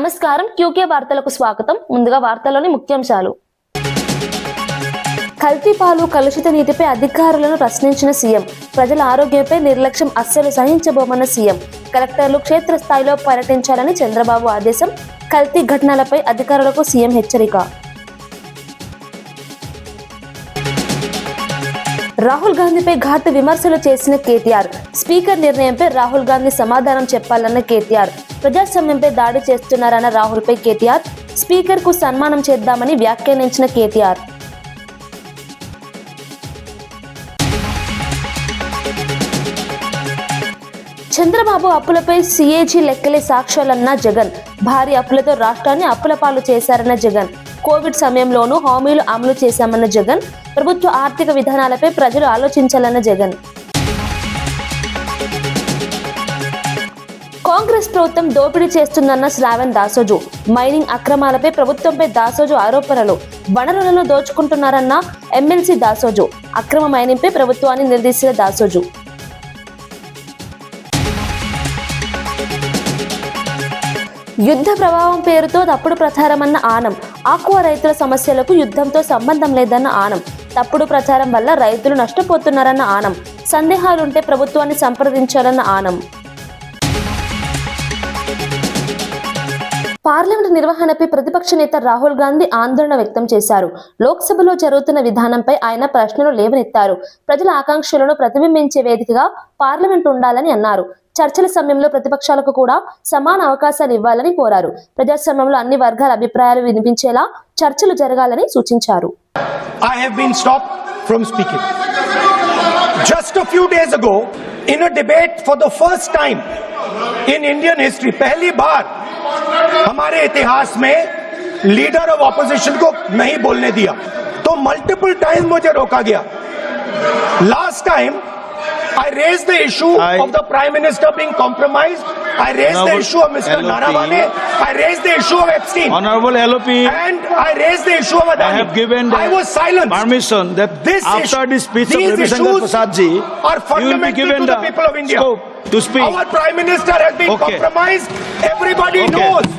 నమస్కారం క్యూకే వార్తలకు స్వాగతం. ముందుగా వార్తల్లోని ముఖ్యాంశాలు. కల్తీ పాలు, కలుషిత నీటిపై అధికారులను ప్రశ్నించిన సీఎం. ప్రజల ఆరోగ్యంపై నిర్లక్ష్యం అస్సలు సహించబోమన్న సీఎం. కలెక్టర్లు క్షేత్రస్థాయిలో పర్యటించాలని చంద్రబాబు ఆదేశం. కల్తీ ఘటనలపై అధికారులకు సీఎం హెచ్చరిక. రాహుల్ గాంధీపై ఘాటు విమర్శలు చేసిన కేటీఆర్. స్పీకర్ నిర్ణయంపై రాహుల్ గాంధీ సమాధానం చెప్పాలన్న కేటీఆర్. ప్రజాస్వామ్యంపై దాడి చేస్తున్నారన్న రాహుల్పై కేటీఆర్. స్పీకర్ కు సన్మానం చేద్దామని వ్యాఖ్యానించిన కేటీఆర్. చంద్రబాబు అప్పులపై సిఏజీ లెక్కలే సాక్ష్యాలన్న జగన్. భారీ అప్పులతో రాష్ట్రాన్ని అప్పుల పాలు చేశారన్న జగన్. కోవిడ్ సమయంలోనూ హామీలు అమలు చేశామన్న జగన్. ప్రభుత్వ ఆర్థిక విధానాలపై ప్రజలు ఆలోచించాలన్న జగన్. కాంగ్రెస్ ప్రభుత్వం దోపిడీ చేస్తుందన్న శ్రావణ్ దాసోజు. మైనింగ్ అక్రమాలపై ప్రభుత్వంపై దాసోజు ఆరోపణలు. వనరులను దోచుకుంటున్నారన్న ఎమ్మెల్సీ దాసోజు. అక్రమ మైనింగ్పై ప్రభుత్వాన్ని నిలదీసిన దాసోజు. యుద్ధ ప్రభావం పేరుతో తప్పుడు ప్రచారమన్న ఆనం. ఆక్వా రైతుల సమస్యలకు యుద్ధంతో సంబంధం లేదన్న ఆనం. తప్పుడు ప్రచారం వల్ల రైతులు నష్టపోతున్నారన్న ఆనం. సందేహాలుంటే ప్రభుత్వాన్ని సంప్రదించాలన్న ఆనం. పార్లమెంటు నిర్వహణపై ప్రతిపక్ష నేత రాహుల్ గాంధీ ఆందోళన వ్యక్తం చేశారు. లోక్సభలో జరుగుతున్న విధానంపై ఆయన ప్రశ్నలు లేవనెత్తారు. ప్రజల ఆకాంక్షలను ప్రతిబింబించే వేదికగా పార్లమెంటు ఉండాలని అన్నారు. చర్చల సమయంలో ప్రతిపక్షాలకు కూడా సమాన అవకాశాలు ఇవ్వాలని కోరారు. ప్రజాస్వామ్యంలో అన్ని వర్గాల అభిప్రాయాలు వినిపించేలా చర్చలు జరగాలని సూచించారు. I have been stopped from speaking. Just a few days ago, in a debate for the first time in Indian history, पहली बार हमारे इतिहास में लीडर ऑफ ऑपोजिशन को नहीं बोलने दिया, तो मल्टीपल टाइम मुझे रोका गया. Last time I raised the issue of the Prime Minister being compromised. I raised the issue of Mr. Naravane. I raised the issue of Epstein. Honorable LOP. And I raised the issue of Adani. I have given I was silent. Permission that this after the speech of these Ravi Shankar Prasad ji, are fundamental to the people of India. To speak. Our Prime Minister has been compromised. Everybody knows.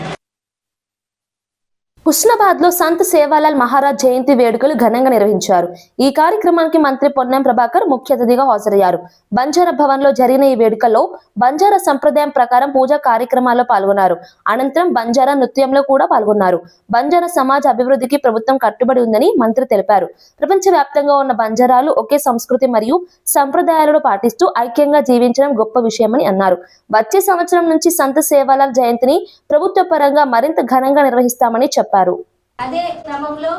Husnabad లో సంత్ సేవాలాల్ మహారాజ్ జయంతి వేడుకలు ఘనంగా నిర్వహించారు. ఈ కార్యక్రమానికి మంత్రి పొన్నం ప్రభాకర్ ముఖ్య అతిథిగా హాజరయ్యారు. బంజారా భవన్ లో జరిగిన ఈ వేడుకల్లో బంజారా సంప్రదాయం ప్రకారం పూజా కార్యక్రమాల్లో పాల్గొన్నారు. అనంతరం బంజారా నృత్యంలో కూడా పాల్గొన్నారు. బంజారా సమాజ అభివృద్ధికి ప్రభుత్వం కట్టుబడి ఉందని మంత్రి తెలిపారు. ప్రపంచవ్యాప్తంగా ఉన్న బంజారాలు ఒకే సంస్కృతి మరియు సంప్రదాయాలను పాటిస్తూ ఐక్యంగా జీవించడం గొప్ప విషయమని అన్నారు. వచ్చే సంవత్సరం నుంచి సంత్ సేవాలాల్ జయంతిని ప్రభుత్వ పరంగా మరింత ఘనంగా నిర్వహిస్తామని చెప్పారు. అదే క్రమంలో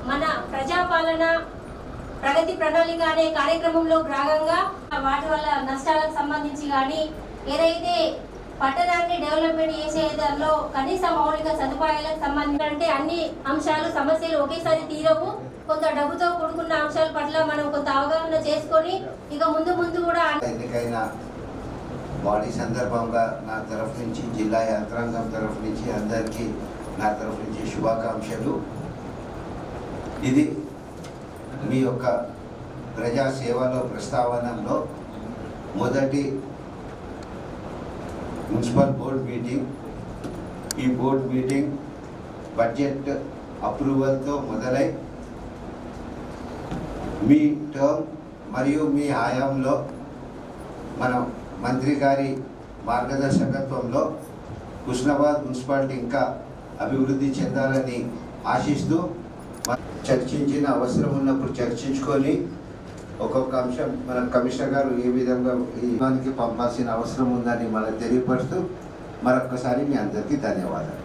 మన ప్రజాపాలన ప్రగతి ప్రణాళిక అనే కార్యక్రమంలో భాగంగా వాటి వల్ల నష్టాలకు సంబంధించి కానీ ఏదైతే పట్టణాన్ని డెవలప్మెంట్ చేసే దానిలో కనీస మౌలిక సదుపాయాలకు సంబంధించి అన్ని అంశాలు సమస్యలు ఒకేసారి తీరవు. కొంత డబ్బుతో కూడుకున్న అంశాల పట్ల మనం కొంత అవగాహన చేసుకొని ఇక ముందు కూడా ఎన్నికైన బాడీ సందర్భంగా నా తరఫు నుంచి జిల్లా యంత్రాంగం తరఫు నుంచి అందరికీ నా తరఫు నుంచి శుభాకాంక్షలు. ఇది మీ యొక్క ప్రజా సేవలో ప్రస్తావనలో మొదటి మున్సిపల్ బోర్డ్ మీటింగ్. ఈ బోర్డ్ మీటింగ్ బడ్జెట్ అప్రూవల్తో మొదలై మీ టర్మ్ మరియు మీ హయాంలో మన మంత్రి గారి మార్గదర్శకత్వంలో హుస్నాబాద్ మున్సిపాలిటీ ఇంకా అభివృద్ధి చెందాలని ఆశిస్తూ చర్చించిన అవసరం ఉన్నప్పుడు చర్చించుకొని ఒక్కొక్క అంశం మన కమిషనర్ గారు ఏ విధంగా ఈ దానికి పంపాల్సిన అవసరం ఉందని మనకు తెలియపరుస్తూ మరొక్కసారి మీ అందరికీ ధన్యవాదాలు.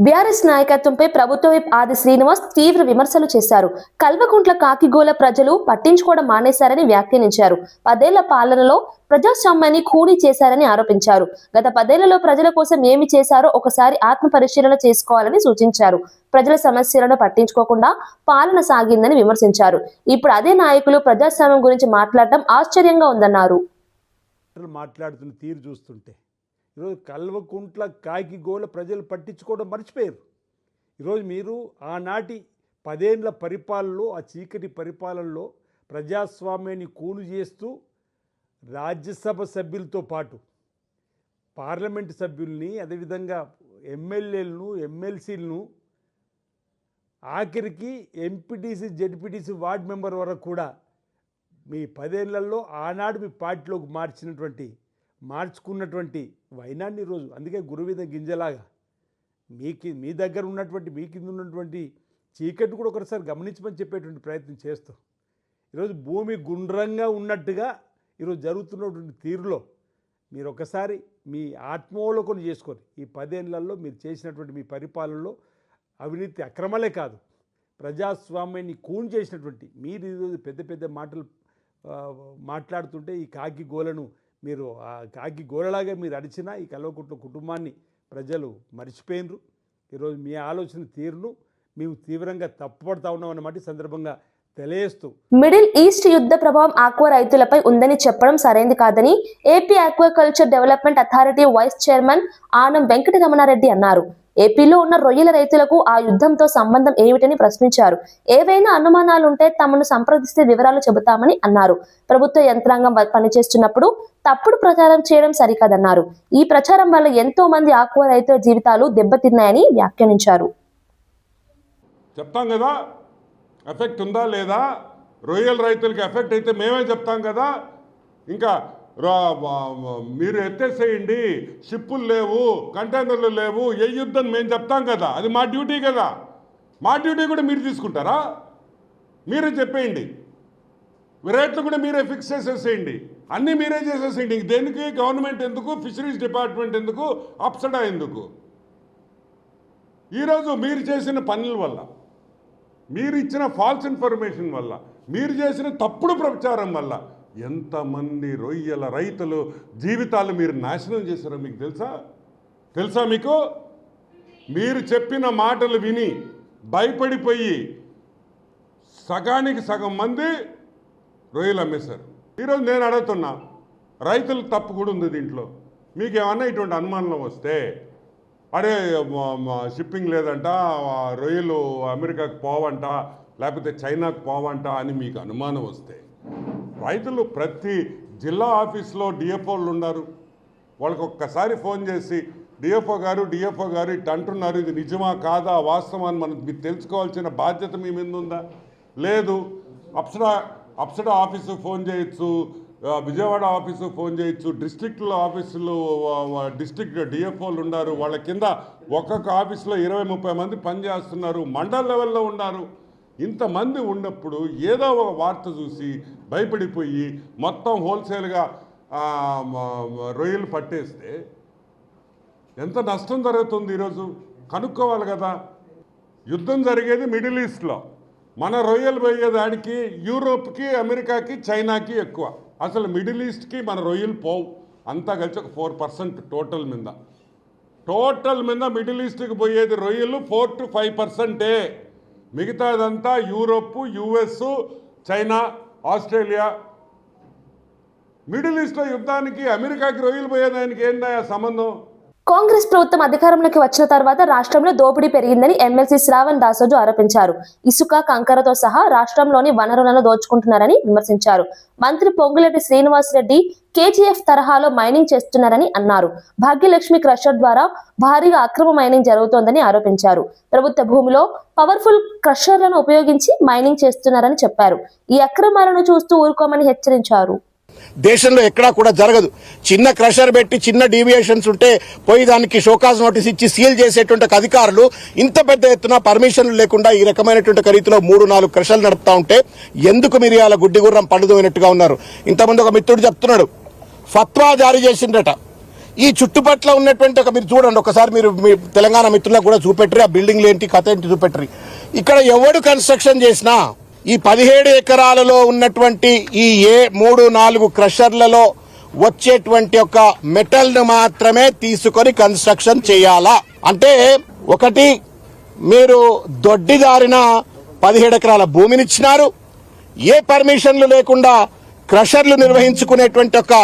బీఆర్ఎస్ నాయకత్వంపై ప్రభుత్వ విప్ ఆది శ్రీనివాస్ తీవ్ర విమర్శలు చేశారు. కల్వకుంట్ల కాకిగోల ప్రజలు పట్టించుకోవడం మానేశారని వ్యాఖ్యానించారు. 10 ఏళ్ల పాలనలో ప్రజాస్వామ్యాన్ని ఖూనీ చేశారని ఆరోపించారు. గత 10 ఏళ్లలో ప్రజల కోసం ఏమి చేశారో ఒకసారి ఆత్మ పరిశీలన చేసుకోవాలని సూచించారు. ప్రజల సమస్యలను పట్టించుకోకుండా పాలన సాగిందని విమర్శించారు. ఇప్పుడు అదే నాయకులు ప్రజాస్వామ్యం గురించి మాట్లాడటం ఆశ్చర్యంగా ఉందన్నారు. మాట్లాడుతున్న తీరు చూస్తుంటే ఈరోజు కల్వకుంట్ల కాకిగోల ప్రజలు పట్టించుకోవడం మర్చిపోయారు. ఈరోజు మీరు ఆనాటి 10 ఏళ్ల పరిపాలనలో, ఆ చీకటి పరిపాలనలో ప్రజాస్వామ్యాన్ని కూలు చేస్తూ రాజ్యసభ సభ్యులతో పాటు పార్లమెంట్ సభ్యుల్ని, అదేవిధంగా ఎమ్మెల్యేలను, ఎమ్మెల్సీలను, ఆఖరికి ఎంపీటీసీ, జెడ్పీటీసీ, వార్డు మెంబర్ వరకు కూడా మీ 10 ఏళ్లలో ఆనాడు మీ పార్టీలోకి మార్చుకున్నటువంటి వైనాన్ని ఈరోజు, అందుకే గురువిద గింజలాగా మీ దగ్గర ఉన్నటువంటి, మీ కింద ఉన్నటువంటి చీకటి కూడా ఒకసారి గమనించమని చెప్పేటువంటి ప్రయత్నం చేస్తూ ఈరోజు భూమి గుండ్రంగా ఉన్నట్టుగా ఈరోజు జరుగుతున్నటువంటి తీరులో మీరు ఒకసారి మీ ఆత్మావలోకనం చేసుకొని ఈ 10 ఏళ్లలో మీరు చేసినటువంటి మీ పరిపాలనలో అవినీతి అక్రమాలే కాదు, ప్రజాస్వామ్యాన్ని కూన్ చేసినటువంటి మీరు ఈరోజు పెద్ద పెద్ద మాటలు మాట్లాడుతుంటే ఈ కాకి గోలను మీరు ఆ కాకి గోలలాగా మీరు అడిచినా ఈ కల్వకుంట్ల కుటుంబాన్ని ప్రజలు మర్చిపోయినరు. ఈరోజు మీ ఆలోచన తీరును మేము తీవ్రంగా తప్పుపడతా ఉన్నాం అన్నమాట ఈ సందర్భంగా తెలియజేస్తూ, మిడిల్ ఈస్ట్ యుద్ధ ప్రభావం ఆక్వా రైతులపై ఉందని చెప్పడం సరైంది కాదని AP aquaculture development authority vice chairman Anam Venkataramana Reddy అన్నారు. ఏపీలో ఉన్న రొయ్యల రైతులకు ఆ యుద్ధంతో సంబంధం ఏమిటని ప్రశ్నించారు. ఏవైనా అనుమానాలుంటే తమను సంప్రదిస్తే వివరాలు చెబుతామని అన్నారు. ప్రభుత్వ యంత్రాంగం పనిచేస్తున్నప్పుడు తప్పుడు ప్రచారం చేయడం సరికాదన్నారు. ఈ ప్రచారం వల్ల ఎంతో మంది ఆక్వా రైతుల జీవితాలు దెబ్బతిన్నాయని వ్యాఖ్యానించారు. చెప్తాం కదా ఎఫెక్ట్ ఉందా లేదా, రొయ్యల రైతులకి ఎఫెక్ట్ అయితే మేమే చెప్తాం కదా. ఇంకా మీరు ఎత్తేసేయండి, షిప్పులు లేవు, కంటైనర్లు లేవు, ఏ యుద్ధం మేము చెప్తాం కదా, అది మా డ్యూటీ కదా. మా డ్యూటీ కూడా మీరు తీసుకుంటారా? మీరే చెప్పేయండి, రేట్లు కూడా మీరే ఫిక్స్ చేసేసేయండి, అన్నీ మీరే చేసేసేయండి. ఇంక దేనికి గవర్నమెంట్ ఎందుకు, ఫిషరీస్ డిపార్ట్మెంట్ ఎందుకు, అప్సడా ఎందుకు? ఈరోజు మీరు చేసిన పనుల వల్ల, మీరు ఇచ్చిన ఫాల్స్ ఇన్ఫర్మేషన్ వల్ల, మీరు చేసిన తప్పుడు ప్రచారం వల్ల ఎంతమంది రొయ్యల రైతులు జీవితాలు మీరు నాశనం చేశారో మీకు తెలుసా మీకు? మీరు చెప్పిన మాటలు విని భయపడిపోయి సగానికి సగం మంది రొయ్యలు అమ్మేశారు. ఈరోజు నేను అడుగుతున్నా, రైతులు తప్పు కూడా ఉంది దీంట్లో. మీకు ఏమన్నా ఇటువంటి అనుమానం వస్తే, అరే షిప్పింగ్ లేదంట, రొయ్యలు అమెరికాకు పోవంట, లేకపోతే చైనాకు పోవంట అని మీకు అనుమానం వస్తే, రైతులు ప్రతి జిల్లా ఆఫీస్లో డిఎఫ్ఓలు ఉన్నారు, వాళ్ళకి ఒక్కసారి ఫోన్ చేసి డిఎఫ్ఓ గారు ఇట్లా అంటున్నారు, ఇది నిజమా కాదా, వాస్తవం అని మీరు తెలుసుకోవాల్సిన బాధ్యత మీ మీద ఉందా? లేదు. అప్సడా ఆఫీసుకు ఫోన్ చేయొచ్చు, విజయవాడ ఆఫీసుకు ఫోన్ చేయొచ్చు, డిస్ట్రిక్ట్లో ఆఫీసులు, డిస్ట్రిక్ట్ డిఎఫ్ఓలు ఉన్నారు, వాళ్ళ కింద ఒక్కొక్క ఆఫీసులో 20-30 మంది పనిచేస్తున్నారు, మండల్ లెవెల్లో ఉన్నారు. ఇంతమంది ఉన్నప్పుడు ఏదో ఒక వార్త చూసి భయపడిపోయి మొత్తం హోల్సేల్గా రొయ్యలు పట్టేస్తే ఎంత నష్టం జరుగుతుంది ఈరోజు కనుక్కోవాలి కదా. యుద్ధం జరిగేది మిడిల్ ఈస్ట్లో, మన రొయ్యలు పోయేదానికి యూరోప్కి, అమెరికాకి, చైనాకి ఎక్కువ. అసలు మిడిల్ ఈస్ట్కి మన రొయ్యలు పోవు, అంతా కలిసి ఒక 4% టోటల్ మీద మిడిల్ ఈస్ట్కి పోయేది రొయ్యలు 4 to 5%. మిగతాదంతా Europe, US, China, Australia. Middle ఈస్ట్లో యుద్ధానికి అమెరికాకి రొయ్యలు పోయేదానికి ఏందా సంబంధం? కాంగ్రెస్ ప్రభుత్వం అధికారంలోకి వచ్చిన తర్వాత రాష్ట్రంలో దోపిడీ పెరిగిందని ఎమ్మెల్సీ శ్రావణ్ దాసోజు ఆరోపించారు. ఇసుక, కంకరతో సహా రాష్ట్రంలోని వనరులను దోచుకుంటున్నారని విమర్శించారు. మంత్రి పొంగులేటి శ్రీనివాసరెడ్డి కేజీఎఫ్ తరహాలో మైనింగ్ చేస్తున్నారని అన్నారు. భాగ్యలక్ష్మి క్రషర్ ద్వారా భారీగా అక్రమ మైనింగ్ జరుగుతోందని ఆరోపించారు. ప్రభుత్వ భూమిలో పవర్ఫుల్ క్రషర్లను ఉపయోగించి మైనింగ్ చేస్తున్నారని చెప్పారు. ఈ అక్రమాలను చూస్తూ ఊరుకోమని హెచ్చరించారు. దేశంలో ఎక్కడా కూడా జరగదు. చిన్న క్రషర్ పెట్టి చిన్న డీవియేషన్స్ ఉంటే పోయి దానికి షోకాజ్ నోటీస్ ఇచ్చి సీల్ చేసేటువంటి అధికారులు ఇంత పెద్ద ఎత్తున పర్మిషన్లు లేకుండా ఈ రకమైనటువంటి రీతిలో 3-4 క్రషర్లు నడుపుతా ఉంటే ఎందుకు మీరు అలా గుడ్డిగుర్రం పండుదోయినట్టుగా ఉన్నారు? ఇంతకుముందు ఒక మిత్రుడు చెప్తున్నాడు, ఫత్వా జారీ చేసిండట. ఈ చుట్టుపట్ల ఉన్నటువంటి మీరు చూడండి ఒకసారి, మీరు మీ తెలంగాణ మిత్రులకు కూడా చూపెట్టరు, ఆ బిల్డింగ్లు ఏంటి కథ ఏంటి చూపెట్టరు. ఇక్కడ ఎవడు కన్స్ట్రక్షన్ చేసినా ఈ 17 ఎకరాలలో ఉన్నటువంటి ఈ 3-4 క్రషర్లలో వచ్చేటువంటి ఒక మెటల్ను మాత్రమే తీసుకొని కన్స్ట్రక్షన్ చేయాలా? అంటే ఒకటి, మీరు దొడ్డిదారిన 17 ఎకరాల భూమినిచ్చినారు, ఏ పర్మిషన్లు లేకుండా క్రషర్లు నిర్వహించుకునేటువంటి ఒక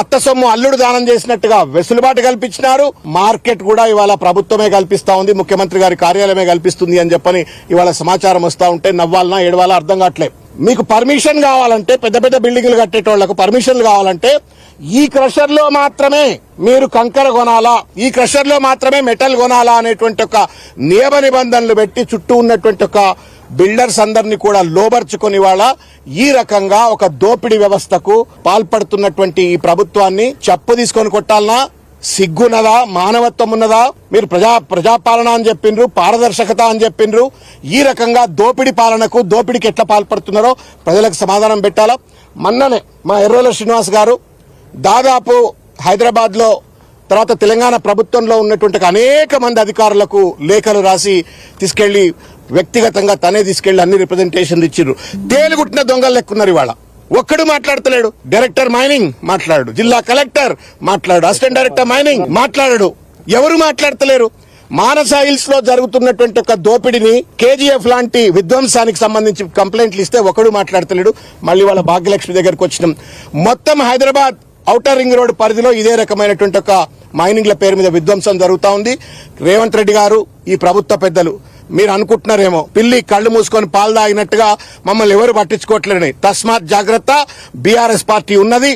అత్త సొమ్ము అల్లుడు దానం చేసినట్టుగా వెసులుబాటు కల్పించినారు. మార్కెట్ కూడా ఇవాళ ప్రభుత్వమే కల్పిస్తా ఉంది, ముఖ్యమంత్రి గారి కార్యాలయమే కల్పిస్తుంది అని చెప్పని ఇవాళ సమాచారం వస్తూ ఉంటే నవ్వాలనా ఏడవాలా అర్థం కావట్లేదు. మీకు పర్మిషన్ కావాలంటే, పెద్ద పెద్ద బిల్డింగ్లు కట్టేటోళ్లకు పర్మిషన్లు కావాలంటే ఈ క్రషర్లో మాత్రమే మీరు కంకర కొనాలా, ఈ క్రషర్లో మాత్రమే మెటల్ కొనాలా అనేటువంటి ఒక నియమ నిబంధనలు పెట్టి చుట్టూ ఉన్నటువంటి ఒక బిల్డర్స్ అందరినీ కూడా లోబర్చుకుని వాళ్ళ ఈ రకంగా ఒక దోపిడీ వ్యవస్థకు పాల్పడుతున్నటువంటి ఈ ప్రభుత్వాన్ని చెప్పు తీసుకొని కొట్టాలనా? సిగ్గున్నదా? మానవత్వం ఉన్నదా? మీరు ప్రజాపాలన అని చెప్పిండ్రు, పారదర్శకత అని చెప్పిండ్రు. ఈ రకంగా దోపిడీ పాలనకు, దోపిడీకి ఎట్లా పాల్పడుతున్నారో ప్రజలకు సమాధానం పెట్టాలా? మొన్ననే మా ఎర్రోల శ్రీనివాస్ గారు దాదాపు హైదరాబాద్ లో తర్వాత తెలంగాణ ప్రభుత్వంలో ఉన్నటువంటి అనేక మంది అధికారులకు లేఖలు రాసి తీసుకెళ్లి వ్యక్తిగతంగా తనే తీసుకెళ్లి అన్ని రిప్రజెంటేషన్లు ఇచ్చిర్రు. తేలుగుట్టిన దొంగలు లెక్కున్నారు ఇవాళ. ఒక్కడు మాట్లాడతలేడు. డైరెక్టర్ మైనింగ్ మాట్లాడు, జిల్లా కలెక్టర్ మాట్లాడు, అసిస్టెంట్ డైరెక్టర్ మైనింగ్ మాట్లాడు. ఎవరు మాట్లాడతలేరు? మానస హిల్స్ లో జరుగుతున్నటువంటి ఒక దోపిడిని, కేజీఎఫ్ లాంటి విధ్వంసానికి సంబంధించి కంప్లైంట్లు ఇస్తే ఒకడు మాట్లాడతలేడు. మళ్ళీ వాళ్ళ భాగ్యలక్ష్మి దగ్గరకు వచ్చినాం. మొత్తం హైదరాబాద్ ఔటర్ రింగ్ రోడ్ పరిధిలో ఇదే రకమైనటువంటి ఒక మైనింగ్ల పేరు మీద విధ్వంసం జరుగుతూ ఉంది. రేవంత్ రెడ్డి గారు, ఈ ప్రభుత్వ పెద్దలు మీరు అనుకుంటున్నారేమో పిల్లి కళ్ళు మూసుకొని పాలు తాగినట్టుగా మమ్మల్ని ఎవరు పట్టించుకోవట్లేదని. తస్మాత్ జాగ్రత్త, బీఆర్ఎస్ పార్టీ ఉన్నది.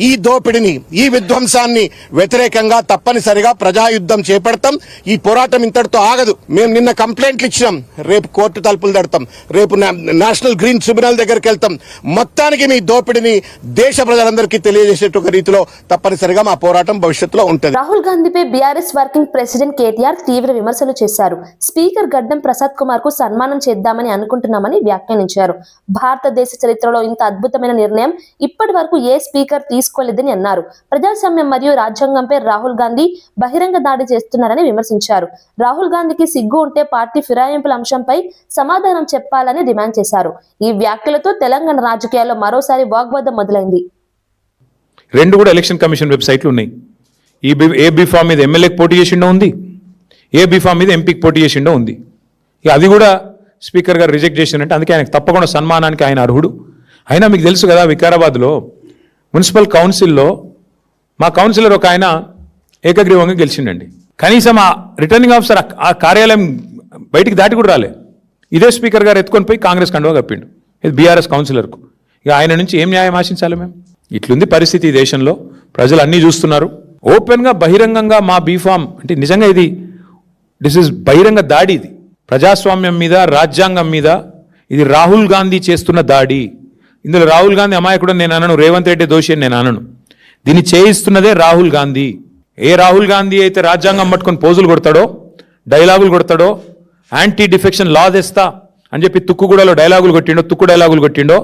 ఈ దోపిడిని, ఈ విధ్వంసాన్ని వ్యతిరేకంగా తప్పనిసరిగా ప్రజాయుద్ధం చేపడతాం. ఈ పోరాటం ఇంతటితో ఆగదు. మేము నిన్న కంప్లైంట్లు ఇచ్చినాం, రేపు కోర్టు తలుపులు తడతాం, రేపు నేషనల్ గ్రీన్ ట్రిబ్యునల్ దగ్గరికి వెళ్తాం. మొత్తానికి మీ దోపిడిని దేశ ప్రజలందరికీ తెలియజేసేట రీతిలో తప్పనిసరిగా మా పోరాటం భవిష్యత్తులో ఉంటుంది. రాహుల్ గాంధీపై బీఆర్ఎస్ వర్కింగ్ ప్రెసిడెంట్ కేటీఆర్ తీవ్ర విమర్శలు చేశారు. స్పీకర్ గడ్డం ప్రసాద్ కుమార్ కు సన్మానం చేద్దామని అనుకుంటున్నామని వ్యాఖ్యానించారు. భారతదేశ చరిత్రలో ఇంత అద్భుతమైన నిర్ణయం ఇప్పటి వరకు ఏ స్పీకర్ తీసుకోలేదని అన్నారు. ప్రజాస్వామ్యం మరియు రాజ్యాంగంపై రాహుల్ గాంధీ బహిరంగ దాడి చేస్తున్నారని విమర్శించారు. రాహుల్ గాంధీకి సిగ్గు ఉంటే పార్టీ ఫిరాయింపుల అంశంపై సమాధానం చెప్పాలని డిమాండ్ చేశారు. ఈ వ్యాఖ్యలతో తెలంగాణ రాజకీయాల్లో మరోసారి వాగ్వాదం మొదలైంది. రెండు కూడా ఎలక్షన్ కమిషన్ వెబ్సైట్లు ఉన్నాయి. ఏ బీఫామ్ మీద ఎమ్మెల్యేకి పోటీ చేసిండో ఉంది, ఏ బీఫామ్ మీద ఎంపీకి పోటీ చేసిండో ఉంది. ఇక అది కూడా స్పీకర్ గారు రిజెక్ట్ చేసిందంటే అందుకే ఆయనకు తప్పకుండా సన్మానానికి ఆయన అర్హుడు. అయినా మీకు తెలుసు కదా, వికారాబాద్లో మున్సిపల్ కౌన్సిల్లో మా కౌన్సిలర్ ఒక ఆయన ఏకగ్రీవంగా గెలిచిండండి. కనీసం ఆ రిటర్నింగ్ ఆఫీసర్ ఆ కార్యాలయం బయటికి దాటి కూడా రాలే. ఇదే స్పీకర్ గారు ఎత్తుకొని పోయి కాంగ్రెస్ కండువా కప్పిండు, ఇది బీఆర్ఎస్ కౌన్సిలర్కు. ఇక ఆయన నుంచి ఏం న్యాయం ఆశించాలి మేము? ఇట్లుంది పరిస్థితి ఈ దేశంలో. ప్రజలు అన్నీ చూస్తున్నారు. ఓపెన్గా బహిరంగంగా మా బీఫామ్ అంటే నిజంగా దిస్ ఇస్ బహిరంగ దాడి. ఇది ప్రజాస్వామ్యం మీద, రాజ్యాంగం మీద ఇది రాహుల్ గాంధీ చేస్తున్న దాడి. ఇందులో రాహుల్ గాంధీ అమాయకుడు నేను అనను, రేవంత్ రెడ్డి దోషి అని నేను అనను. దీన్ని చేయిస్తున్నదే రాహుల్ గాంధీ. ఏ రాహుల్ గాంధీ అయితే రాజ్యాంగం పట్టుకొని పోజులు కొడతాడో, డైలాగులు కొడతాడో, యాంటీ డిఫెక్షన్ లా తెస్తా అని చెప్పి తుక్కుగూడలో తుక్కు డైలాగులు కొట్టిండో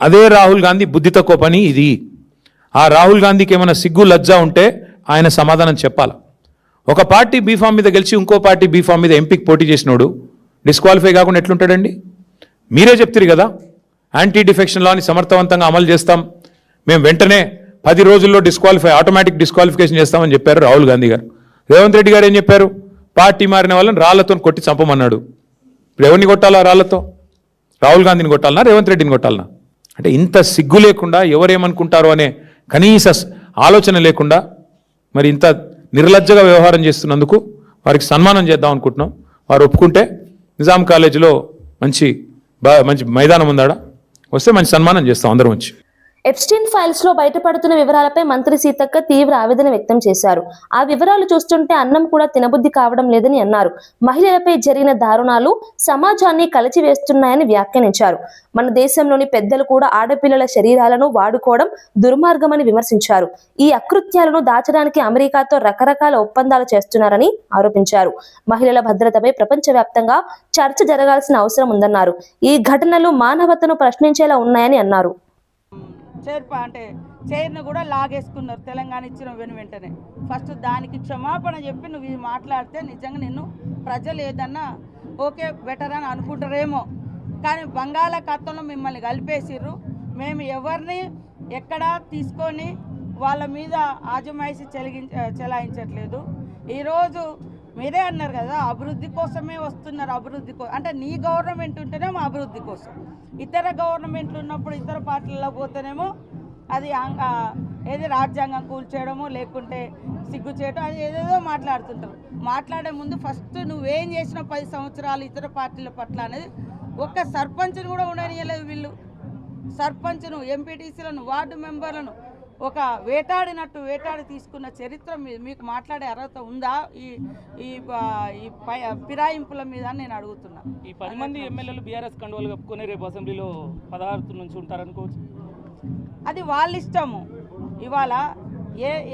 అదే రాహుల్ గాంధీ బుద్ధి తక్కువ పని ఇది. ఆ రాహుల్ గాంధీకి ఏమైనా సిగ్గు లజ్జ ఉంటే ఆయన సమాధానం చెప్పాలి. ఒక పార్టీ బీఫామ్ మీద గెలిచి ఇంకో పార్టీ బీఫామ్ మీద ఎంపీకి పోటీ చేసినోడు డిస్క్వాలిఫై కాకుండా ఎట్లుంటాడండి? మీరే చెప్తారు కదా, యాంటీ డిఫెక్షన్ లాని సమర్థవంతంగా అమలు చేస్తాం, మేము వెంటనే 10 రోజుల్లో ఆటోమేటిక్ డిస్క్వాలిఫికేషన్ చేస్తామని చెప్పారు రాహుల్ గాంధీ గారు. రేవంత్ రెడ్డి గారు ఏం చెప్పారు? పార్టీ మారిన వాళ్ళని రాళ్లతో కొట్టి చంపమన్నాడు. ఇప్పుడు ఎవరిని కొట్టాలా? రాళ్లతో రాహుల్ గాంధీని కొట్టాలనా, రేవంత్ రెడ్డిని కొట్టాలనా? అంటే ఇంత సిగ్గు లేకుండా, ఎవరేమనుకుంటారో అనే కనీస ఆలోచన లేకుండా మరి ఇంత నిర్లజ్జగా వ్యవహారం చేస్తున్నందుకు వారికి సన్మానం చేద్దాం అనుకుంటున్నాం. వారు ఒప్పుకుంటే నిజాం కాలేజీలో మంచి మైదానం ఉందాడ, వస్తే మంచి సన్మానం చేస్తాం అందరం వచ్చి. ఎప్స్టీన్ ఫైల్స్ లో బయటపడుతున్న వివరాలపై మంత్రి సీతక్క తీవ్ర ఆవేదన వ్యక్తం చేశారు. ఆ వివరాలు చూస్తుంటే అన్నం కూడా తినబుద్ధి కావడం లేదని అన్నారు. మహిళలపై జరిగిన దారుణాలు సమాజాన్ని కలిచివేస్తున్నాయని వ్యాఖ్యానించారు. మన దేశంలోని పెద్దలు కూడా ఆడపిల్లల శరీరాలను వాడుకోవడం దుర్మార్గమని విమర్శించారు. ఈ అకృత్యాలను దాచడానికి అమెరికాతో రకరకాల ఒప్పందాలు చేస్తున్నారని ఆరోపించారు. మహిళల భద్రతపై ప్రపంచవ్యాప్తంగా చర్చ జరగాల్సిన అవసరం ఉందన్నారు. ఈ ఘటనలు మానవతను ప్రశ్నించేలా ఉన్నాయని అన్నారు. చైర్ను కూడా లాగేసుకున్నారు తెలంగాణ ఇచ్చిన వెంటనే. ఫస్ట్ దానికి క్షమాపణ చెప్పి నువ్వు ఇది మాట్లాడితే నిజంగా నిన్ను ప్రజలు ఏదన్నా ఓకే బెటర్ అని అనుకుంటారేమో, కానీ బంగాళాఖాతంలో మిమ్మల్ని కలిపేసిర్రు. మేము ఎవరిని ఎక్కడా తీసుకొని వాళ్ళ మీద ఆజమాయిషి చెలాయించట్లేదు. ఈరోజు మీరే అన్నారు కదా, అభివృద్ధి కోసమే వస్తున్నారు. అంటే నీ గవర్నమెంట్ ఉంటేనేమో అభివృద్ధి కోసం, ఇతర గవర్నమెంట్లు ఉన్నప్పుడు ఇతర పార్టీలలో పోతేనేమో అది ఏది రాజ్యాంగం కూల్చేయడము, లేకుంటే సిగ్గు చేయడం, అది ఏదేదో మాట్లాడుతుంటారు. మాట్లాడే ముందు ఫస్ట్ నువ్వేం చేసిన 10 సంవత్సరాలు ఇతర పార్టీల పట్ల అనేది ఒక్క సర్పంచ్ని కూడా ఉండనియలేదు వీళ్ళు. సర్పంచ్ను, ఎంపీటీసీలను, వార్డు మెంబర్లను ఒక వేటాడినట్టు వేటాడి తీసుకున్న చరిత్ర మీకు మాట్లాడే అర్హత ఉందా ఈ ఈ ఈ ఫిరాయింపుల మీద నేను అడుగుతున్నా. ఈ 10 మంది ఎమ్మెల్యేలు బీఆర్ఎస్ కండువాలు కప్పుకొని రేపు అసెంబ్లీలో 16 నుంచి ఉంటారనుకోవచ్చు. అది వాళ్ళ ఇష్టము. ఇవాళ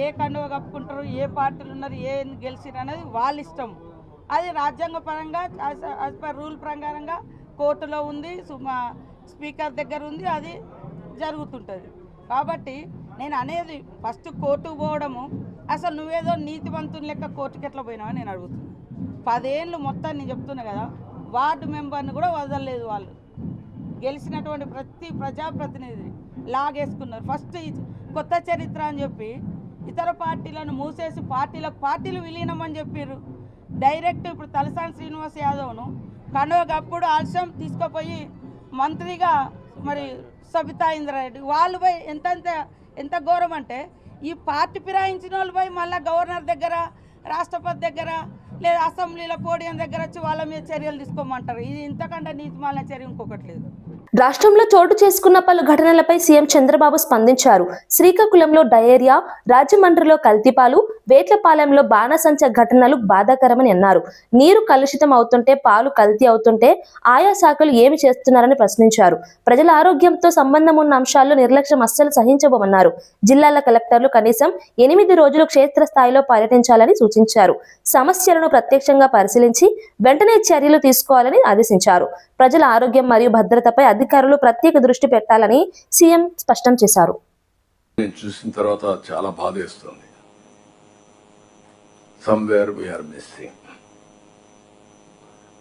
ఏ కండువ కప్పుకుంటారు, ఏ పార్టీలు ఉన్నారు, ఏ గెలిచిరు అనేది వాళ్ళ ఇష్టము. అది రాజ్యాంగ పరంగా యాజ్ పర్ రూల్ ప్రకారంగా కోర్టులో ఉంది, స్పీకర్ దగ్గర ఉంది, అది జరుగుతుంటుంది. కాబట్టి నేను అనేది ఫస్ట్ కోర్టుకు పోవడము, అసలు నువ్వేదో నీతివంతుని లెక్క కోర్టుకి ఎట్లా పోయినావని నేను అడుగుతున్నాను. 10 ఏళ్ళు మొత్తం నేను చెప్తున్నా కదా, వార్డు మెంబర్ని కూడా వదలలేదు వాళ్ళు. గెలిచినటువంటి ప్రతి ప్రజాప్రతినిధి లాగేసుకున్నారు. ఫస్ట్ కొత్త చరిత్ర అని చెప్పి ఇతర పార్టీలను మూసేసి పార్టీలు విలీనమని చెప్పారు. డైరెక్ట్ ఇప్పుడు తలసాని శ్రీనివాస్ యాదవ్ను కండువకప్పుడు ఆలస్యం తీసుకుపోయి మంత్రిగా మరి సబితా ఇంద్రారెడ్డి వాళ్ళు పోయి ఎంత ఘోరం అంటే, ఈ పార్టీ ఫిరాయించిన వాళ్ళు పోయి మళ్ళీ గవర్నర్ దగ్గర, రాష్ట్రపతి దగ్గర, లేదా అసెంబ్లీలో పోడియం దగ్గర వచ్చి వాళ్ళ మీద చర్యలు తీసుకోమంటారు. ఇది ఇంతకంటే నీతిమాలిన చర్య ఇంకొకటి లేదు. రాష్ట్రంలో చోటు చేసుకున్న పలు ఘటనలపై సీఎం చంద్రబాబు స్పందించారు. శ్రీకాకుళంలో డయేరియా, రాజమండ్రిలో కల్తీపాలు, వేట్లపాలెంలో బాణసంచ ఘటనలు బాధాకరమని అన్నారు. నీరు కలుషితం అవుతుంటే, పాలు కల్తీ అవుతుంటే ఆయా శాఖలు ఏమి చేస్తున్నారని ప్రశ్నించారు. ప్రజల ఆరోగ్యంతో సంబంధం ఉన్న అంశాల్లో నిర్లక్ష్యం అస్సలు సహించబోమన్నారు. జిల్లాల కలెక్టర్లు కనీసం 8 రోజులు క్షేత్రస్థాయిలో పర్యటించాలని సూచించారు. సమస్యలను ప్రత్యక్షంగా పరిశీలించి వెంటనే చర్యలు తీసుకోవాలని ఆదేశించారు. ప్రజల ఆరోగ్యం మరియు భద్రతపై అధికారులు ప్రత్యేక దృష్టి పెట్టాలని సీఎం స్పష్టం చేశారు. నేను చూసిన తర్వాత చాలా బాధేస్తుంది. Somewhere we are missing,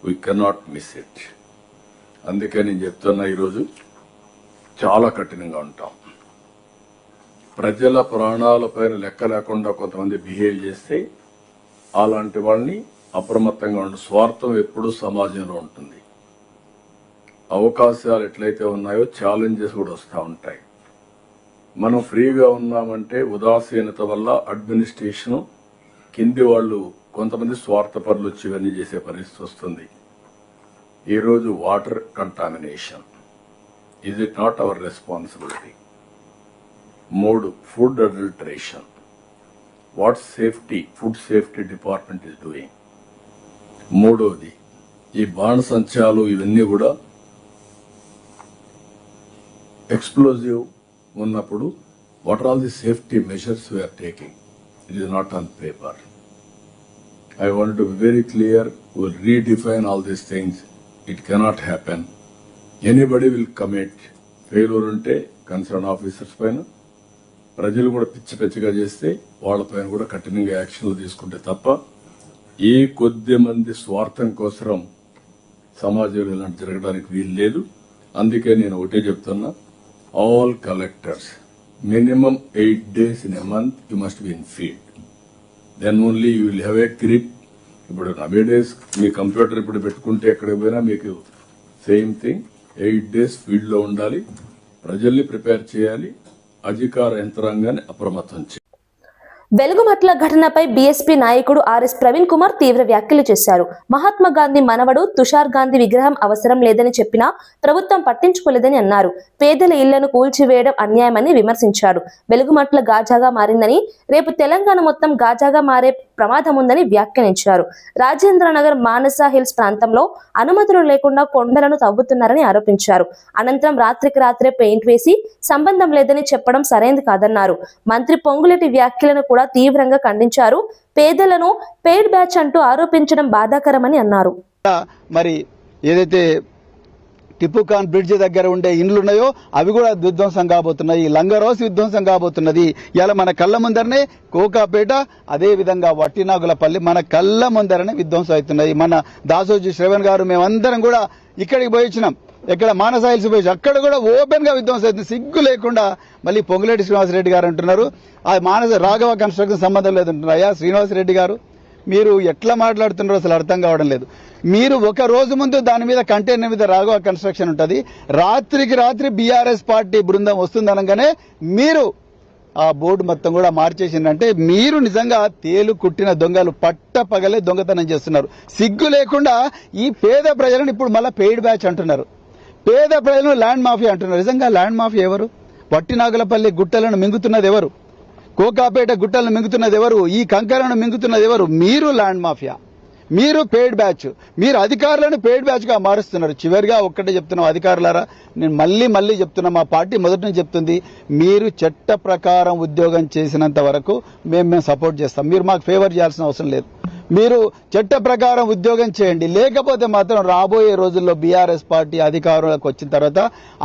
we cannot miss it. అందుకే నేను చెప్తున్నా, ఈరోజు చాలా కఠినంగా ఉంటాం. ప్రజల ప్రాణాలపైన లెక్క లేకుండా కొంతమంది బిహేవ్ చేస్తే అలాంటి వాళ్ళని అప్రమత్తంగా ఉండే స్వార్థం ఎప్పుడూ సమాజంలో ఉంటుంది. అవకాశాలు ఎట్లయితే ఉన్నాయో ఛాలెంజెస్ కూడా వస్తూ ఉంటాయి. మనం ఫ్రీగా ఉన్నామంటే ఉదాసీనత వల్ల అడ్మినిస్ట్రేషన్ కింది వాళ్ళు కొంతమంది స్వార్థపరులు వచ్చి ఇవన్నీ చేసే పరిస్థితి వస్తుంది. ఈరోజు water contamination, is it not our responsibility? 3, food adulteration, what safety, food safety department is doing. 3వది ఈ బాణసంచాలు, ఇవన్నీ కూడా ఎక్స్ప్లోజివ్ ఉన్నప్పుడు what are all the safety measures we are taking? It is not on paper. I want to be very clear, will redefine all these things. It cannot happen. Anybody will commit. Failure ఉంటే concern officers పైన, ప్రజలు కూడా పిచ్చిగా చేస్తే వాళ్ళపైన కూడా కఠినంగా యాక్షన్లు తీసుకుంటే తప్ప ఏ కొద్ది మంది స్వార్థం కోసం సమాజంలో ఇలాంటి జరగడానికి వీలు లేదు. అందుకే నేను ఒకటే చెప్తున్నా, all collectors minimum 8 days in a month you must be in field. Then only you will have a grip. ఇప్పుడు నవేడేస్ మీ కంప్యూటర్ ఇప్పుడు పెట్టుకుంటే ఎక్కడికి పోయినా మీకు సేమ్ థింగ్. 8 days ఫీల్డ్ లో ఉండాలి, ప్రజల్ని ప్రిపేర్ చేయాలి, అధికార యంత్రాంగాన్ని అప్రమత్తం చేయాలి. వెలుగుమట్ల ఘటనపై బీఎస్పీ నాయకుడు ఆర్ఎస్ ప్రవీణ్ కుమార్ తీవ్ర వ్యాఖ్యలు చేశారు. మహాత్మా గాంధీ మనవడు తుషార్ గాంధీ విగ్రహం అవసరం లేదని చెప్పినా ప్రభుత్వం పట్టించుకోలేదని అన్నారు. పేదల ఇళ్లను కూల్చివేయడం అన్యాయమని విమర్శించారు. వెలుగుమట్ల గాజాగా మారిందని, రేపు తెలంగాణ మొత్తం గాజాగా మారే ప్రమాదం ఉందని వ్యాఖ్యానించారు. రాజేంద్రనగర్, మానస హిల్స్ ప్రాంతంలో అనుమతులు లేకుండా కొండలను తవ్వుతున్నారని ఆరోపించారు. అనంతరం రాత్రికి రాత్రే పెయింట్ వేసి సంబంధం లేదని చెప్పడం సరైంది కాదన్నారు. మంత్రి పొంగులేటి వ్యాఖ్యలను కూడా తీవ్రంగా ఖండించారు. పేదలను పెయిడ్ బ్యాచ్ అంటూ ఆరోపించడం బాధాకరమని అన్నారు. మరి ఏదైతే టిప్పు ఖాన్ బ్రిడ్జ్ దగ్గర ఉండే ఇండ్లు ఉన్నాయో అవి కూడా విధ్వంసం కాబోతున్నాయి. లంగరోస్ విధ్వంసం కాబోతున్నది. ఇలా మన కళ్ళ ముందరనే కోకాపేట, అదే విధంగా వట్టినాగులపల్లి మన కళ్ళ ముందరనే విధ్వంసం అవుతున్నాయి. మన దాసోజీ శ్రవణ్ గారు మేమందరం కూడా ఇక్కడికి పోయి వచ్చినాం. ఎక్కడ మానస హిల్స్ పోయి అక్కడ కూడా ఓపెన్ గా విధ్వంసం అవుతుంది. సిగ్గు లేకుండా మళ్ళీ పొంగులేటి శ్రీనివాసరెడ్డి గారు అంటున్నారు ఆ మానస రాఘవ కన్స్ట్రక్షన్ సంబంధం లేదంటున్నారు. అయ్యా శ్రీనివాసరెడ్డి గారు, మీరు ఎట్లా మాట్లాడుతున్నారో అసలు అర్థం కావడం లేదు. మీరు ఒక రోజు ముందు దాని మీద కంటైనర్ మీద రాఘవ కన్స్ట్రక్షన్ ఉంటుంది, రాత్రికి రాత్రి బీఆర్ఎస్ పార్టీ బృందం వస్తుందనగానే మీరు ఆ బోర్డు మొత్తం కూడా మార్చేసిందంటే మీరు నిజంగా తేలు కుట్టిన దొంగలు, పట్ట పగలే దొంగతనం చేస్తున్నారు. సిగ్గు లేకుండా ఈ పేద ప్రజలను ఇప్పుడు మళ్ళీ పెయిడ్ బ్యాచ్ అంటున్నారు. పేద ప్రజలను ల్యాండ్ మాఫియా అంటున్నారు. నిజంగా ల్యాండ్ మాఫియా ఎవరు? వట్టినాగులపల్లి గుట్టలను మింగుతున్నది ఎవరు? కోకాపేట గుట్టలను మింగుతున్నది ఎవరు? ఈ కంకరను మింగుతున్నది ఎవరు? మీరు ల్యాండ్ మాఫియా, మీరు పెయిడ్ బ్యాచ్, మీరు అధికారులను పెయిడ్ బ్యాచ్ గా మారుస్తున్నారు. చివరిగా ఒక్కటే చెప్తున్నాం అధికారులారా, నేను మళ్ళీ చెప్తున్నా, మా పార్టీ మొదటి నుంచి చెప్తుంది, మీరు చట్ట ప్రకారం ఉద్యోగం చేసినంత వరకు మేము సపోర్ట్ చేస్తాం. మీరు మాకు ఫేవర్ చేయాల్సిన అవసరం లేదు. మీరు చట్ట ప్రకారం ఉద్యోగం చేయండి. లేకపోతే మాత్రం రాబోయే రోజుల్లో బీఆర్ఎస్ పార్టీ అధికారంలోకి వచ్చిన తర్వాత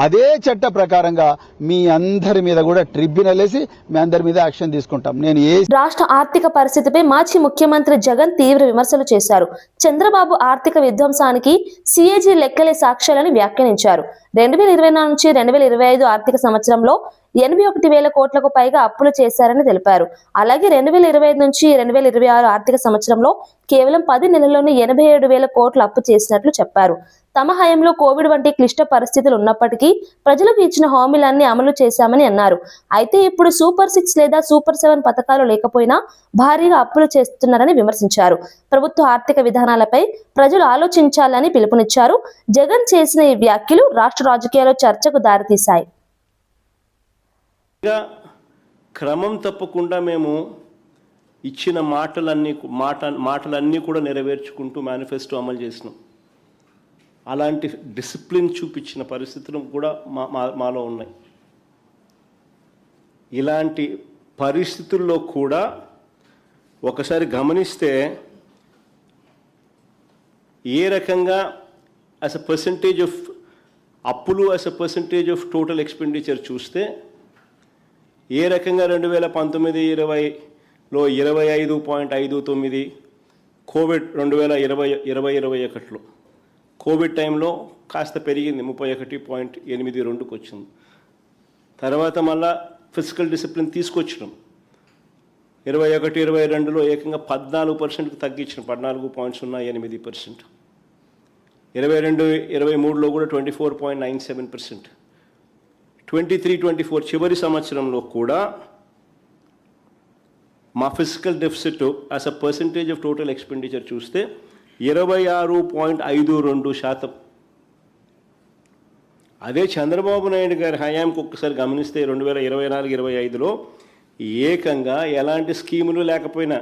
అదే చట్ట ప్రకారంగా మీ అందరి మీద కూడా ట్రిబ్యునల్ వేసి మీ అందరి మీద యాక్షన్ తీసుకుంటాం. నేను రాష్ట్ర ఆర్థిక పరిస్థితిపై మాజీ ముఖ్యమంత్రి జగన్ తీవ్ర విమర్శలు చేశారు. చంద్రబాబు ఆర్థిక విధ్వంసానికి సిఏజీ లెక్కలే సాక్ష్యాలని వ్యాఖ్యానించారు. 2024 నుంచి 2025 ఆర్థిక సంవత్సరంలో 81,000 కోట్లకు పైగా అప్పులు చేశారని తెలిపారు. అలాగే 2025 నుంచి 2026 ఆర్థిక సంవత్సరంలో కేవలం 10 నెలల్లోనే 87,000 కోట్లు అప్పు చేసినట్లు చెప్పారు. తమ హయాంలో కోవిడ్ వంటి క్లిష్ట పరిస్థితులు ఉన్నప్పటికీ ప్రజలకు ఇచ్చిన హామీలన్నీ అమలు చేశామని అన్నారు. అయితే ఇప్పుడు సూపర్ 6 లేదా సూపర్ 7 పథకాలు లేకపోయినా భారీగా అప్పులు చేస్తున్నారని విమర్శించారు. ప్రభుత్వ ఆర్థిక విధానాలపై ప్రజలు ఆలోచించాలని పిలుపునిచ్చారు. జగన్ చేసిన ఈ వ్యాఖ్యలు రాష్ట్ర రాజకీయాల్లో చర్చకు దారితీశాయి. క్రమం తప్పకుండా మేము ఇచ్చిన మాటలన్నీ కూడా నెరవేర్చుకుంటూ మేనిఫెస్టో అమలు చేసినాం. అలాంటి డిసిప్లిన్ చూపించిన పరిస్థితులు కూడా మాలో ఉన్నాయి. ఇలాంటి పరిస్థితుల్లో కూడా ఒకసారి గమనిస్తే ఏ రకంగా యాజ్ అ పర్సంటేజ్ ఆఫ్ అప్పులు as a percentage of total expenditure చూస్తే ఏ రకంగా 2019-20లో 25.59, కోవిడ్ 2020-21లో కోవిడ్ టైంలో కాస్త పెరిగింది 31.82కి వచ్చింది. తర్వాత మళ్ళా ఫిజికల్ డిసిప్లిన్ తీసుకొచ్చినాం. 21-22లో ఏకంగా 14%కి తగ్గించిన 14.08%. 22-23లో కూడా 24.97%. 23-24 చివరి సంవత్సరంలో కూడా మా physical deficit as a percentage of total expenditure చూస్తే 26.52%. అదే చంద్రబాబు నాయుడు గారి హయాంకి ఒక్కసారి గమనిస్తే 2024-25లో ఏకంగా ఎలాంటి స్కీములు లేకపోయినా,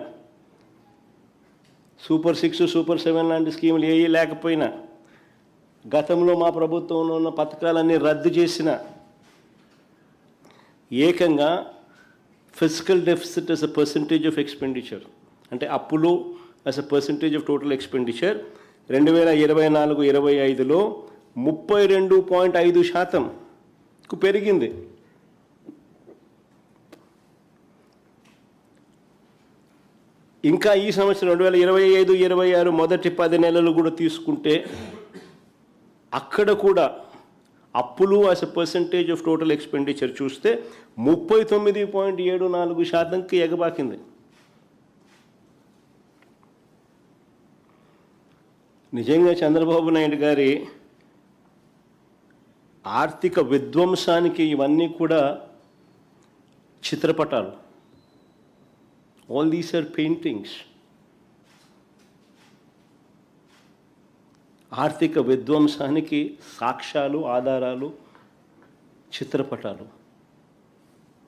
సూపర్ 6, సూపర్ 7 లాంటి స్కీములు ఏవి లేకపోయినా, గతంలో మా ప్రభుత్వంలో ఉన్న పథకాలన్నీ రద్దు చేసిన ఏకంగా fiscal deficit as a percentage of expenditure అంటే అప్పులు as a percentage of total expenditure 2024-25లో 32.5%కు పెరిగింది. ఇంకా ఈ సంవత్సరం 2025-26 మొదటి 10 నెలలు కూడా తీసుకుంటే అక్కడ కూడా అప్పులు as a percentage of total expenditure చూస్తే 39.74%కి ఎగబాకింది. నిజంగా చంద్రబాబు నాయుడు గారి ఆర్థిక విధ్వంసానికి ఇవన్నీ కూడా చిత్రపటాలు. All these are paintings. ఆర్థిక విధ్వంసానికి సాక్ష్యాలు, ఆధారాలు, చిత్రపటాలు.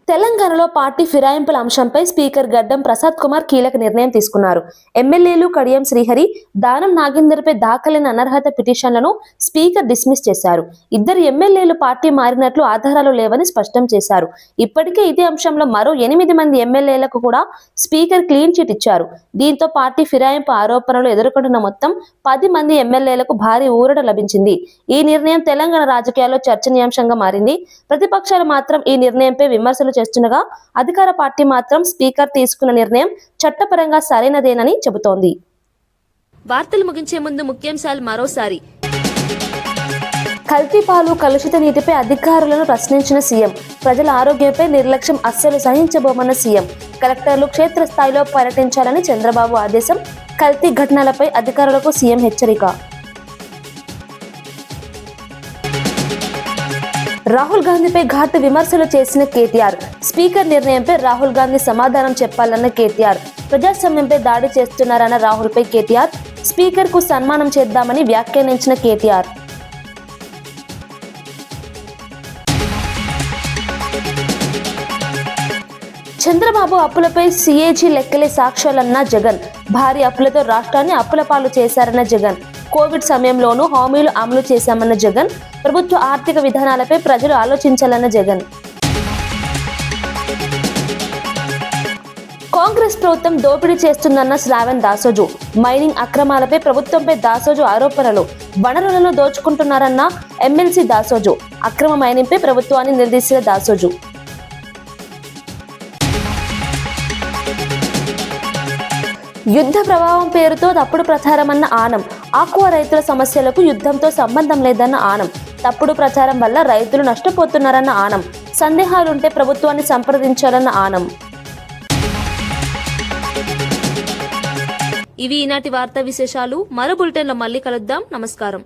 తెలంగాణలో పార్టీ ఫిరాయింపుల అంశంపై స్పీకర్ గడ్డం ప్రసాద్ కుమార్ కీలక నిర్ణయం తీసుకున్నారు. ఎమ్మెల్యేలు కడియం శ్రీహరి, దానం నాగేందర్పై దాఖలైన అనర్హత పిటిషన్లను స్పీకర్ డిస్మిస్ చేశారు. 2 ఎమ్మెల్యేలు పార్టీ మారినట్లు ఆధారాలు లేవని స్పష్టం చేశారు. ఇప్పటికే ఇదే అంశంలో మరో 8 మంది ఎమ్మెల్యేలకు కూడా స్పీకర్ క్లీన్ చిట్ ఇచ్చారు. దీంతో పార్టీ ఫిరాయింపు ఆరోపణలు ఎదుర్కొంటున్న మొత్తం 10 మంది ఎమ్మెల్యేలకు భారీ ఊరట లభించింది. ఈ నిర్ణయం తెలంగాణ రాజకీయాల్లో చర్చనీయాంశంగా మారింది. ప్రతిపక్షాలు మాత్రం ఈ నిర్ణయంపై విమర్శలు చేస్తుండగా అధికార పార్టీ మాత్రం స్పీకర్ తీసుకున్న నిర్ణయం చట్టపరంగా సరైనదేనని చెబుతోంది. వార్తలు ముగించే ముందు ముఖ్యాంశాలు మరోసారి. కల్తీ పాలు, కలుషిత నీటిపై అధికారులను ప్రశ్నించిన సీఎం. ప్రజల ఆరోగ్యంపై నిర్లక్ష్యం అస్సలు సహించబోమన్న సీఎం. కలెక్టర్లు క్షేత్రస్థాయిలో పర్యటించాలని చంద్రబాబు ఆదేశం. కల్తీ ఘటనలపై అధికారులకు సీఎం హెచ్చరిక. రాహుల్ గాంధీపై ఘాటు విమర్శలు చేసిన కేటీఆర్. స్పీకర్ నిర్ణయంపై రాహుల్ గాంధీ సమాధానం చెప్పాలన్న కేటీఆర్. ప్రజాస్వామ్యంపై దాడి చేస్తున్నారన్న రాహుల్పై కేటీఆర్. స్పీకర్ కు సన్మానం చేద్దామని వ్యాఖ్యానించిన కేటీఆర్. చంద్రబాబు అప్పులపై సిఏజీ లెక్కలే సాక్ష్యాలన్న జగన్. భారీ అప్పులతో రాష్ట్రాన్ని అప్పుల పాలు చేశారన్న జగన్. కోవిడ్ సమయంలోనూ హామీలు అమలు చేశామన్న జగన్. ప్రభుత్వ ఆర్థిక విధానాలపై ప్రజలు ఆలోచించాలన్న జగన్. కాంగ్రెస్ ప్రభుత్వం దోపిడీ చేస్తుందన్న శ్రావణ్ దాసోజు. మైనింగ్ అక్రమాలపై ప్రభుత్వంపై దాసోజు ఆరోపణలు. వనరులను దోచుకుంటున్నారన్న ఎమ్మెల్సీ దాసోజు. అక్రమ మైనింగ్పై ప్రభుత్వాన్ని నిలదీసిన దాసోజు. యుద్ధ ప్రభావం పేరుతో తప్పుడు ప్రచారమన్న ఆనం. ఆక్వా రైతుల సమస్యలకు యుద్ధంతో సంబంధం లేదన్న ఆనం. తప్పుడు ప్రచారం వల్ల రైతులు నష్టపోతున్నారన్న ఆనం. సందేహాలుంటే ప్రభుత్వాన్ని సంప్రదించాలన్న ఆనం. ఇవి ఈనాటి వార్తా విశేషాలు. మరో బులెటిన్లో మళ్ళీ కలుద్దాం. నమస్కారం.